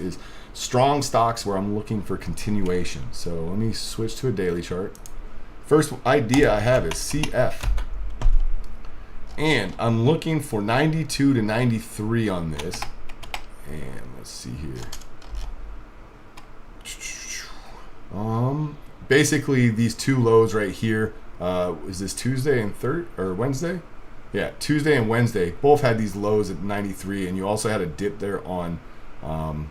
is strong stocks where I'm looking for continuation. So let me switch to a daily chart. First idea I have is CF. And I'm looking for 92 to 93 on this. And let's see here. Basically these two lows right here. Is this Tuesday and Wednesday? Yeah, Tuesday and Wednesday both had these lows at 93, and you also had a dip there on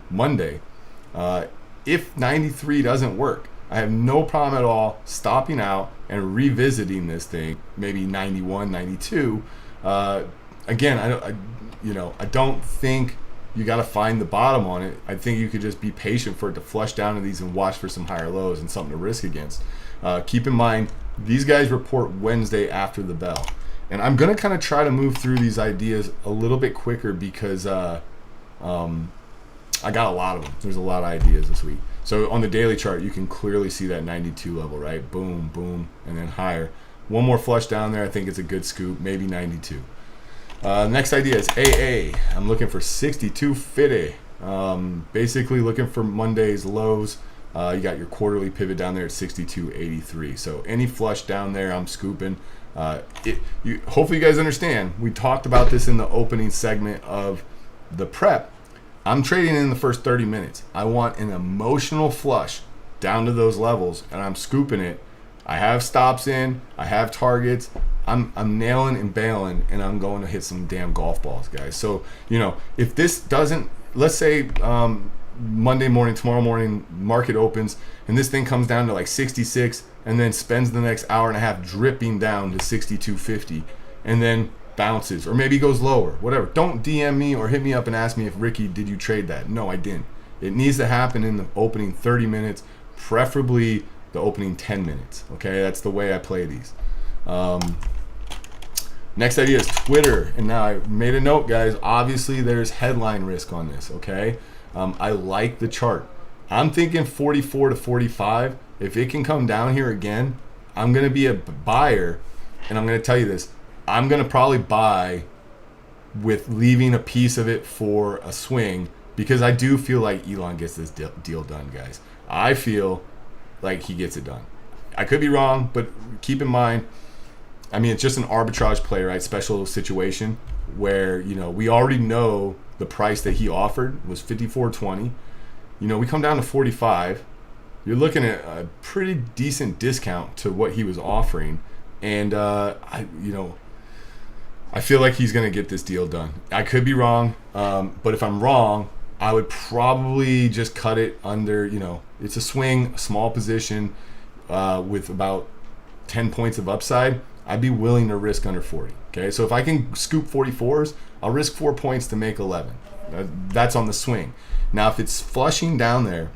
Monday. If 93 doesn't work, I have no problem at all stopping out and revisiting this thing, maybe 91, 92. Again, I don't think you got to find the bottom on it. I think you could just be patient for it to flush down to these and watch for some higher lows and something to risk against. Keep in mind, these guys report Wednesday after the bell. And I'm going to kind of try to move through these ideas a little bit quicker because I got a lot of them. There's a lot of ideas this week. So on the daily chart, you can clearly see that 92 level, right? Boom, boom, and then higher. One more flush down there. I think it's a good scoop, maybe 92. Next idea is AA. I'm looking for 62.50. Basically looking for Monday's lows. You got your quarterly pivot down there at 62.83. So any flush down there, I'm scooping. Hopefully you guys understand. We talked about this in the opening segment of the prep. I'm trading in the first 30 minutes. I want an emotional flush down to those levels, and I'm scooping it. I have stops in. I have targets. I'm nailing and bailing, and I'm going to hit some damn golf balls, guys. So, if this doesn't, let's say Monday morning, tomorrow morning, market opens, and this thing comes down to like 66, and then spends the next hour and a half dripping down to 62.50, and then bounces, or maybe goes lower, whatever. Don't DM me or hit me up and ask me if, Ricky, did you trade that? No, I didn't. It needs to happen in the opening 30 minutes, preferably the opening 10 minutes. Okay, that's the way I play these. Next idea is Twitter. And now I made a note, guys. Obviously, there's headline risk on this, okay? I like the chart. I'm thinking 44 to 45. If it can come down here again, I'm going to be a buyer. And I'm going to tell you this. I'm going to probably buy with leaving a piece of it for a swing, because I do feel like Elon gets this deal done, guys. I feel like he gets it done. I could be wrong, but keep in mind, it's just an arbitrage play, right? Special situation where, we already know the price that he offered was $54.20. We come down to 45. You're looking at a pretty decent discount to what he was offering. And, I feel like he's going to get this deal done. I could be wrong, but if I'm wrong, I would probably just cut it under, it's a swing, a small position with about 10 points of upside. I'd be willing to risk under 40. Okay, so if I can scoop 44s, I'll risk 4 points to make 11. That's on the swing. Now, if it's flushing down there,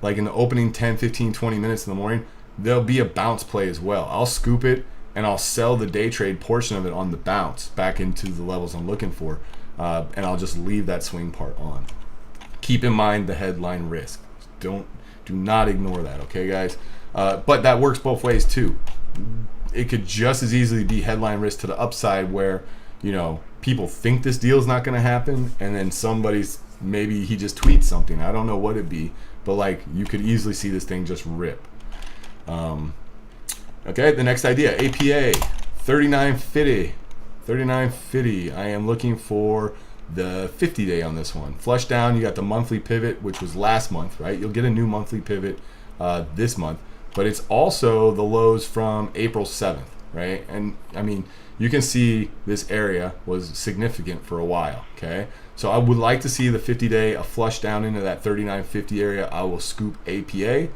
like in the opening 10, 15, 20 minutes in the morning, there'll be a bounce play as well. I'll scoop it and I'll sell the day trade portion of it on the bounce back into the levels I'm looking for, and I'll just leave that swing part on. Keep in mind the headline risk. Do not ignore that, okay, guys? But that works both ways too. It could just as easily be headline risk to the upside where, people think this deal is not going to happen, and then maybe he just tweets something. I don't know what it'd be, but you could easily see this thing just rip. Okay, the next idea, APA, 39.50. 39.50. I am looking for the 50-day on this one. Flush down, you got the monthly pivot, which was last month, right? You'll get a new monthly pivot this month. But it's also the lows from April 7th, right? And you can see this area was significant for a while, okay? So I would like to see the 50-day, a flush down into that 39.50 area. I will scoop APA.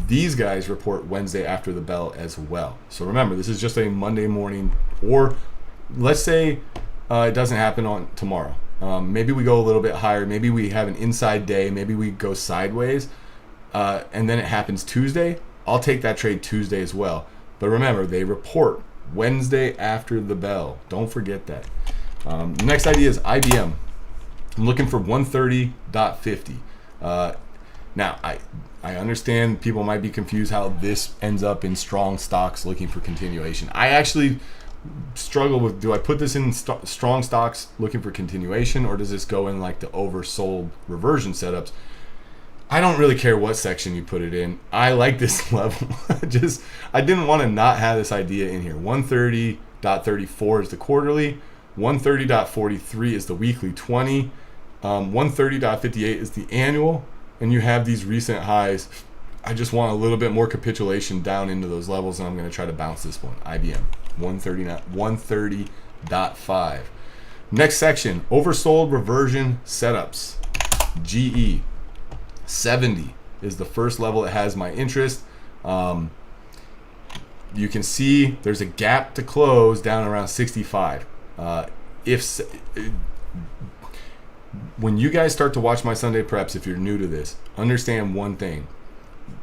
These guys report Wednesday after the bell as well. So remember, this is just a Monday morning, or let's say it doesn't happen on tomorrow. Maybe we go a little bit higher. Maybe we have an inside day. Maybe we go sideways. And then it happens Tuesday. I'll take that trade Tuesday as well. But remember, they report Wednesday after the bell. Don't forget that. The next idea is IBM. I'm looking for 130.50. Now, I understand people might be confused how this ends up in strong stocks looking for continuation. I actually struggle with, do I put this in strong stocks looking for continuation, or does this go in like the oversold reversion setups? I don't really care what section you put it in. I like this level. I didn't want to not have this idea in here. 130.34 is the quarterly. 130.43 is the weekly 20. 130.58 is the annual. And you have these recent highs. I just want a little bit more capitulation down into those levels, and I'm going to try to bounce this one. IBM 130.5. Next section, oversold reversion setups. GE 70 is the first level that has my interest. You can see there's a gap to close down around 65. When you guys start to watch my Sunday preps, if you're new to this, understand one thing.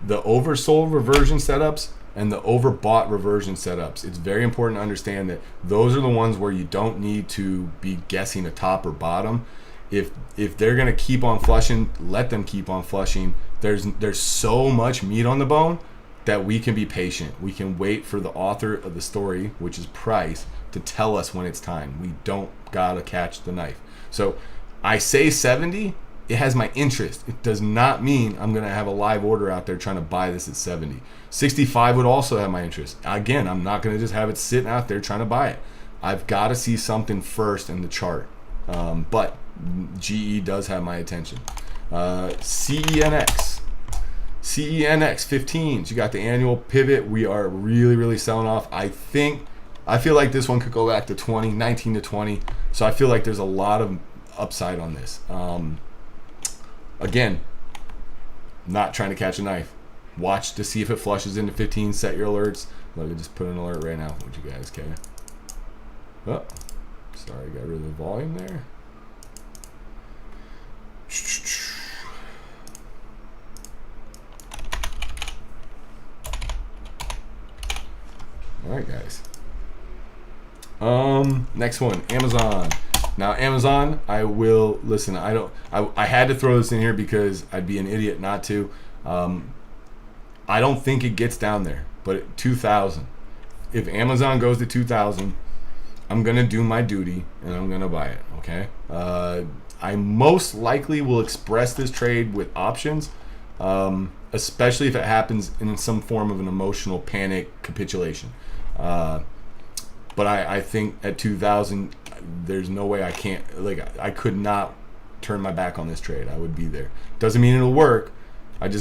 The oversold reversion setups and the overbought reversion setups, it's very important to understand that those are the ones where you don't need to be guessing a top or bottom. If they're going to keep on flushing, let them keep on flushing. There's so much meat on the bone that we can be patient. We can wait for the author of the story, which is price, to tell us when it's time. We don't got to catch the knife. So I say 70, it has my interest. It does not mean I'm going to have a live order out there trying to buy this at 70. 65 would also have my interest. Again, I'm not going to just have it sitting out there trying to buy it. I've got to see something first in the chart. But GE does have my attention. CENX 15s. You got the annual pivot. We are really selling off. I feel like this one could go back to 19 to 20. So I feel like there's a lot of upside on this. Again, not trying to catch a knife. Watch to see if it flushes into 15. Set your alerts. Let me just put an alert right now. Would you guys care? Oh, sorry, got rid of the volume there. All right, guys. Next one, Amazon. Now, Amazon, I will listen. I had to throw this in here because I'd be an idiot not to. I don't think it gets down there, but at 2,000. If Amazon goes to 2,000, I'm gonna do my duty and I'm gonna buy it. Okay. I most likely will express this trade with options, especially if it happens in some form of an emotional panic capitulation. But I think at 2,000, there's no way I can't, I could not turn my back on this trade. I would be there. Doesn't mean it'll work. I'm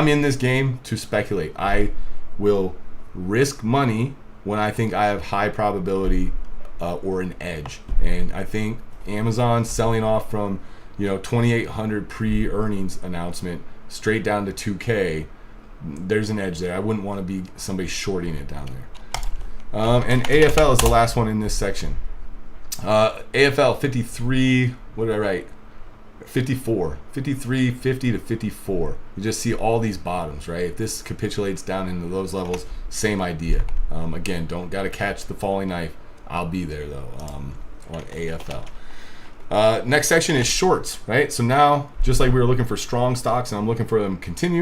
in this game to speculate. I will risk money when I think I have high probability or an edge. And I think Amazon selling off from 2,800 pre-earnings announcement straight down to 2K, there's an edge there. I wouldn't want to be somebody shorting it down there. And AFL is the last one in this section. AFL 53, what did I write? 54, 53, 50 to 54. You just see all these bottoms, right? If this capitulates down into those levels, same idea. Again, don't got to catch the falling knife. I'll be there though on AFL. Next section is shorts, right? So now, just like we were looking for strong stocks and I'm looking for them to continue,